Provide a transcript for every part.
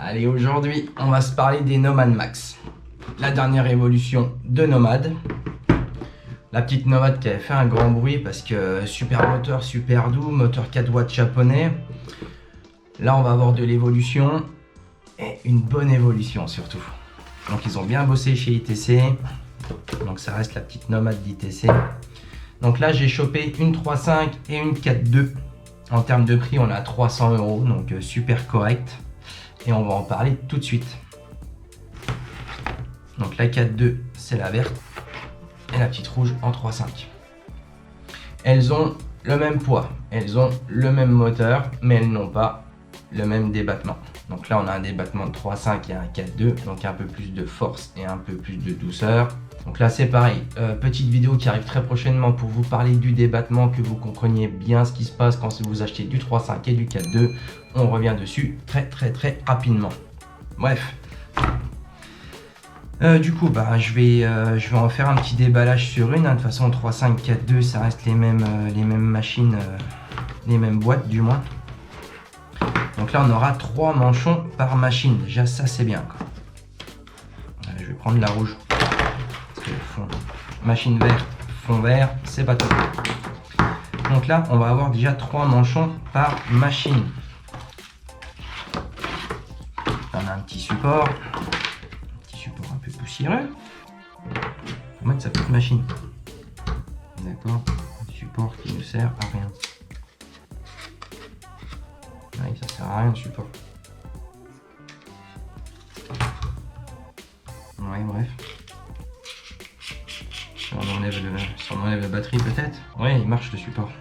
Allez, aujourd'hui, on va se parler des Nomad Max. La dernière évolution de Nomad. La petite Nomad qui avait fait un grand bruit parce que super moteur, super doux, moteur 4 watts japonais. Là, on va avoir de l'évolution et une bonne évolution surtout. Donc, ils ont bien bossé chez ITC. Donc, ça reste la petite Nomad d'ITC. Donc là, j'ai chopé une 3.5 et une 4.2. En termes de prix, on est à 300 €, donc super correct. Et on va en parler tout de suite. Donc la 4.2, c'est la verte. Et la petite rouge en 3.5. Elles ont le même poids, elles ont le même moteur, mais elles n'ont pas le même débattement. Donc là, on a un débattement de 3.5 et un 4.2, donc un peu plus de force et un peu plus de douceur. Donc là, c'est pareil, petite vidéo qui arrive très prochainement pour vous parler du débattement, que vous compreniez bien ce qui se passe quand vous achetez du 3.5 et du 4.2. On revient dessus très rapidement. Bref. Du coup, je vais en faire un petit déballage sur une. De toute façon, 3.5, 4.2, ça reste les mêmes machines, les mêmes boîtes du moins. Donc là, on aura 3 manchons par machine. Déjà, ça, c'est bien, quoi. Je vais prendre la rouge. Parce que machine verte, fond vert, c'est pas top. Donc là, on va avoir déjà 3 manchons par machine. On a un petit support. Un peu poussiéreux pour mettre sa petite machine. D'accord, un support qui ne sert à rien. Oui, ça sert à rien le support. Ouais, bref. Si on enlève la batterie peut-être. Ouais, il marche le support.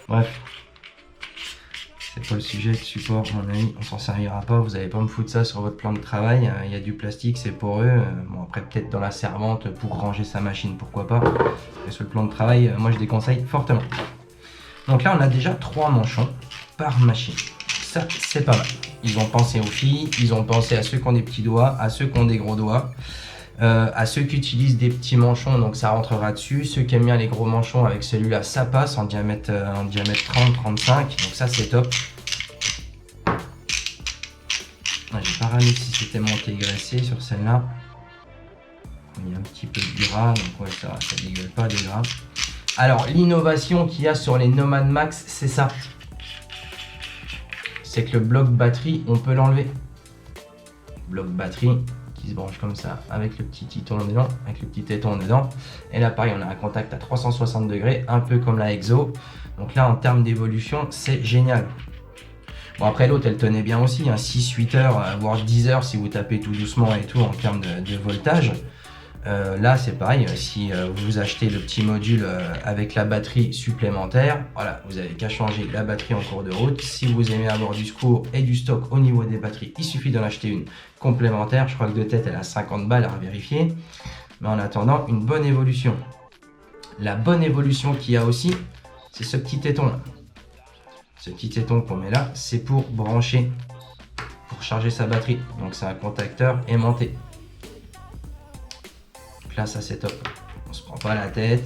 Bref. C'est pas le sujet de support, à mon avis, on s'en servira pas, vous allez pas me foutre ça sur votre plan de travail, il y a du plastique, c'est poreux, bon après peut-être dans la servante pour ranger sa machine, pourquoi pas, mais sur le plan de travail, moi je déconseille fortement. Donc là on a déjà 3 manchons par machine, ça c'est pas mal. Ils ont pensé aux filles, ils ont pensé à ceux qui ont des petits doigts, à ceux qui ont des gros doigts, à ceux qui utilisent des petits manchons, donc ça rentrera dessus. Ceux qui aiment bien les gros manchons, avec celui-là, ça passe en diamètre 30-35, donc ça c'est top. J'ai pas regardé si c'était monté graissé sur celle-là. Il y a un petit peu de gras, donc ouais, ça dégueule pas des gras. Alors l'innovation qu'il y a sur les Nomad Max, c'est ça. C'est que le bloc batterie, on peut l'enlever. Bloc batterie qui se branche comme ça avec le petit téton dedans, et là pareil, on a un contact à 360 degrés, un peu comme la Exo. Donc là en termes d'évolution, c'est génial. Bon, après l'autre elle tenait bien aussi, hein, 6-8 heures, voire 10 heures si vous tapez tout doucement et tout en termes de voltage. Là c'est pareil, si vous achetez le petit module avec la batterie supplémentaire, voilà, vous avez qu'à changer la batterie en cours de route. Si vous aimez avoir du secours et du stock au niveau des batteries, il suffit d'en acheter une complémentaire. Je crois que de tête elle a 50 balles à vérifier, mais en attendant, une bonne évolution. La bonne évolution qu'il y a aussi, c'est ce petit téton là. Ce petit téton qu'on met là, c'est pour brancher, pour charger sa batterie. Donc c'est un contacteur aimanté. Donc là, ça c'est top. On se prend pas la tête.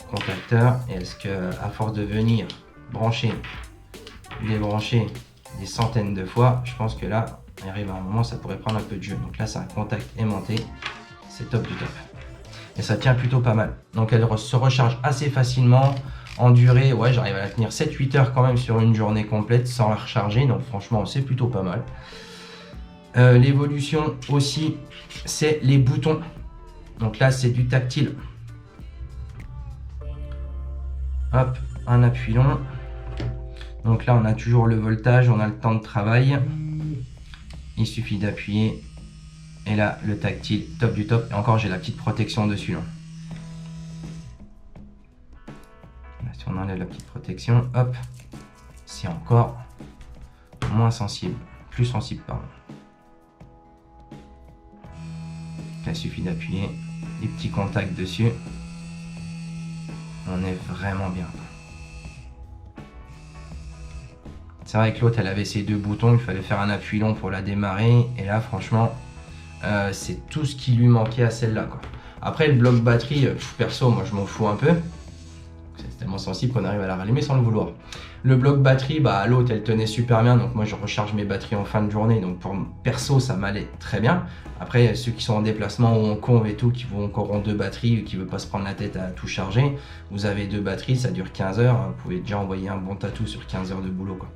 Contacteur. Et est-ce que à force de venir brancher, débrancher des centaines de fois, je pense que là, il arrive à un moment, ça pourrait prendre un peu de jeu. Donc là, c'est un contact aimanté. C'est top du top. Et ça tient plutôt pas mal. Donc elle se recharge assez facilement. En durée, ouais, j'arrive à la tenir 7-8 heures quand même sur une journée complète sans la recharger. Donc franchement, c'est plutôt pas mal. L'évolution aussi, c'est les boutons. Donc là, c'est du tactile. Hop, un appui long. Donc là, on a toujours le voltage, on a le temps de travail. Il suffit d'appuyer. Et là, le tactile, top du top. Et encore, j'ai la petite protection dessus. Là. Si on enlève la petite protection, hop, c'est encore moins sensible. Plus sensible, pardon. Là, il suffit d'appuyer. Les petits contacts dessus. On est vraiment bien. C'est vrai que l'autre, elle avait ses 2 boutons. Il fallait faire un appui long pour la démarrer. Et là, franchement, c'est tout ce qui lui manquait à celle-là. Après, le bloc batterie, perso, moi, je m'en fous un peu. C'est tellement sensible qu'on arrive à la rallumer sans le vouloir. Le bloc batterie, bah l'autre elle tenait super bien, donc moi je recharge mes batteries en fin de journée, donc pour perso ça m'allait très bien. Après ceux qui sont en déplacement ou en conv et tout, qui vont encore en 2 batteries, qui ne veulent pas se prendre la tête à tout charger, vous avez 2 batteries, ça dure 15 heures, vous pouvez déjà envoyer un bon tatou sur 15 heures de boulot quoi.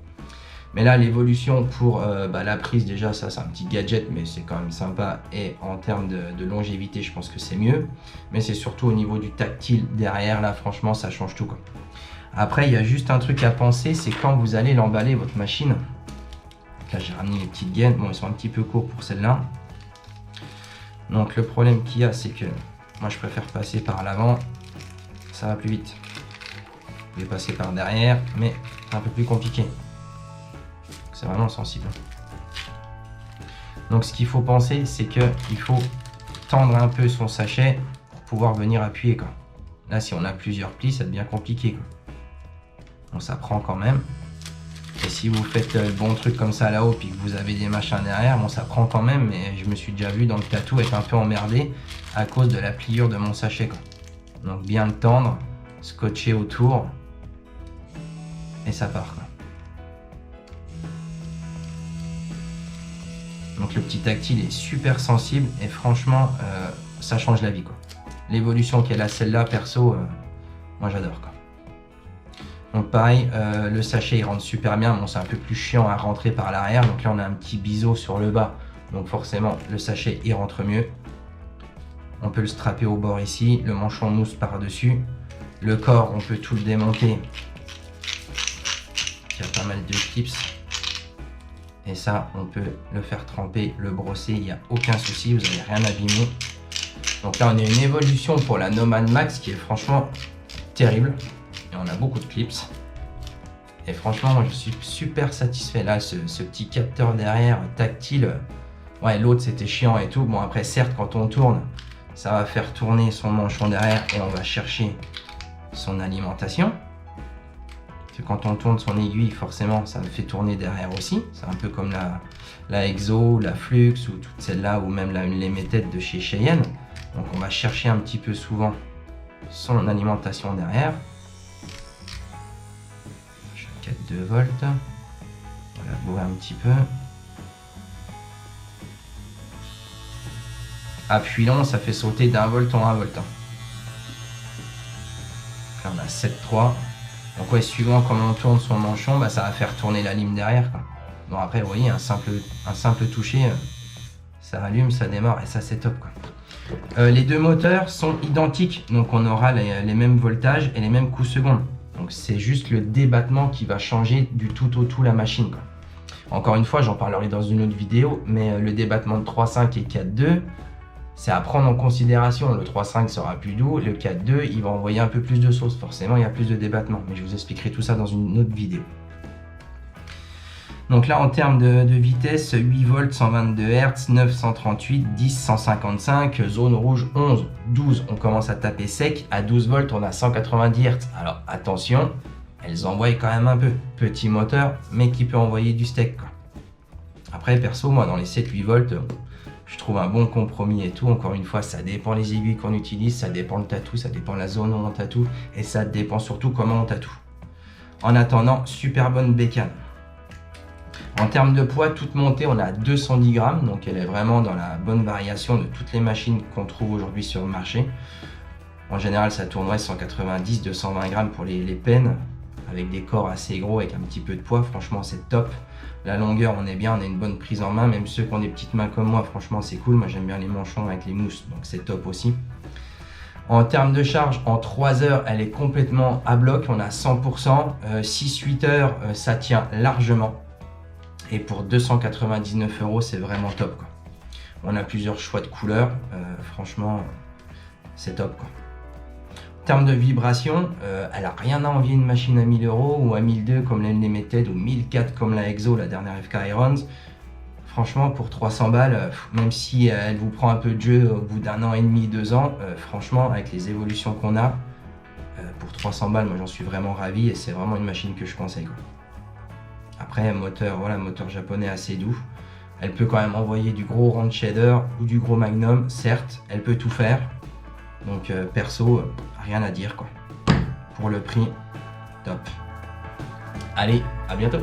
Mais là l'évolution pour la prise, déjà ça c'est un petit gadget mais c'est quand même sympa, et en termes de longévité je pense que c'est mieux. Mais c'est surtout au niveau du tactile derrière, là franchement ça change tout quoi. Après, il y a juste un truc à penser, c'est quand vous allez l'emballer votre machine. Là, j'ai ramené les petites gaines. Bon, ils sont un petit peu courts pour celle-là. Donc, le problème qu'il y a, c'est que moi, je préfère passer par l'avant. Ça va plus vite. Je vais passer par derrière, mais c'est un peu plus compliqué. C'est vraiment sensible. Donc, ce qu'il faut penser, c'est qu'il faut tendre un peu son sachet pour pouvoir venir appuyer, quoi. Là, si on a plusieurs plis, ça devient compliqué, quoi. Bon, ça prend quand même. Et si vous faites le bon truc comme ça là-haut, puis que vous avez des machins derrière, bon, ça prend quand même. Mais je me suis déjà vu dans le tatou être un peu emmerdé à cause de la pliure de mon sachet, quoi. Donc bien le tendre, scotcher autour, et ça part, quoi. Donc le petit tactile est super sensible et franchement, ça change la vie, quoi. L'évolution qu'elle a celle-là, perso, moi j'adore, quoi. Donc pareil, le sachet il rentre super bien. Bon, c'est un peu plus chiant à rentrer par l'arrière. Donc là on a un petit biseau sur le bas. Donc forcément le sachet il rentre mieux. On peut le strapper au bord ici. Le manchon mousse par-dessus. Le corps on peut tout le démonter. Il y a pas mal de clips. Et ça on peut le faire tremper, le brosser. Il n'y a aucun souci, vous n'allez rien abîmer. Donc là on a une évolution pour la Nomad Max qui est franchement terrible. Et on a beaucoup de clips. Et franchement, moi, je suis super satisfait. Là, ce petit capteur derrière, tactile. Ouais, l'autre, c'était chiant et tout. Bon, après, certes, quand on tourne, ça va faire tourner son manchon derrière et on va chercher son alimentation. Parce que quand on tourne son aiguille, forcément, ça le fait tourner derrière aussi. C'est un peu comme la Exo, la Flux ou toutes celles-là, ou même une Limited de chez Cheyenne. Donc, on va chercher un petit peu souvent son alimentation derrière. 2 volts, on va bourrer un petit peu. Appui long, ça fait sauter d'1 volt en 1 volt. Là on a 7,3. Donc ouais, suivant comment on tourne son manchon, bah, ça va faire tourner la lime derrière, quoi. Bon après, vous voyez, un simple toucher, ça allume, ça démarre et ça c'est top, quoi. Les deux moteurs sont identiques, donc on aura les mêmes voltages et les mêmes coups secondes. Donc c'est juste le débattement qui va changer du tout au tout la machine, quoi. Encore une fois, j'en parlerai dans une autre vidéo, mais le débattement de 3.5 et 4.2, c'est à prendre en considération. Le 3.5 sera plus doux, le 4.2, il va envoyer un peu plus de sauce. Forcément, il y a plus de débattement, mais je vous expliquerai tout ça dans une autre vidéo. Donc là, en termes de vitesse, 8 volts, 122 Hz, 9, 138, 10, 155, zone rouge 11, 12, on commence à taper sec. À 12 volts, on a 190 Hz. Alors attention, elles envoient quand même un peu. Petit moteur, mais qui peut envoyer du steak, quoi. Après, perso, moi, dans les 7-8 volts, je trouve un bon compromis et tout. Encore une fois, ça dépend les aiguilles qu'on utilise, ça dépend le tatou, ça dépend la zone où on tatoue, et ça dépend surtout comment on tatoue. En attendant, super bonne bécane. En termes de poids, toute montée, on a 210 grammes, donc elle est vraiment dans la bonne variation de toutes les machines qu'on trouve aujourd'hui sur le marché. En général, ça tournerait 190, 220 grammes pour les peines, avec des corps assez gros, avec un petit peu de poids. Franchement, c'est top. La longueur, on est bien, on a une bonne prise en main. Même ceux qui ont des petites mains comme moi, franchement, c'est cool. Moi, j'aime bien les manchons avec les mousses, donc c'est top aussi. En termes de charge, en 3 heures, elle est complètement à bloc. On a 100%. 6-8 heures, ça tient largement. Et pour 299 €, c'est vraiment top, quoi. On a plusieurs choix de couleurs. Franchement, c'est top, quoi. En termes de vibration, elle n'a rien à envier une machine à 1000 € ou à 1002 comme la Limited ou 1004 comme la Exo, la dernière FK Irons. Franchement, pour 300 balles, même si elle vous prend un peu de jeu au bout d'1 an et demi, 2 ans, franchement, avec les évolutions qu'on a, pour 300 balles, moi j'en suis vraiment ravi et c'est vraiment une machine que je conseille, quoi. Après, moteur, voilà, moteur japonais assez doux. Elle peut quand même envoyer du gros round shader ou du gros magnum, certes, elle peut tout faire. Donc perso, rien à dire, quoi. Pour le prix, top. Allez, à bientôt.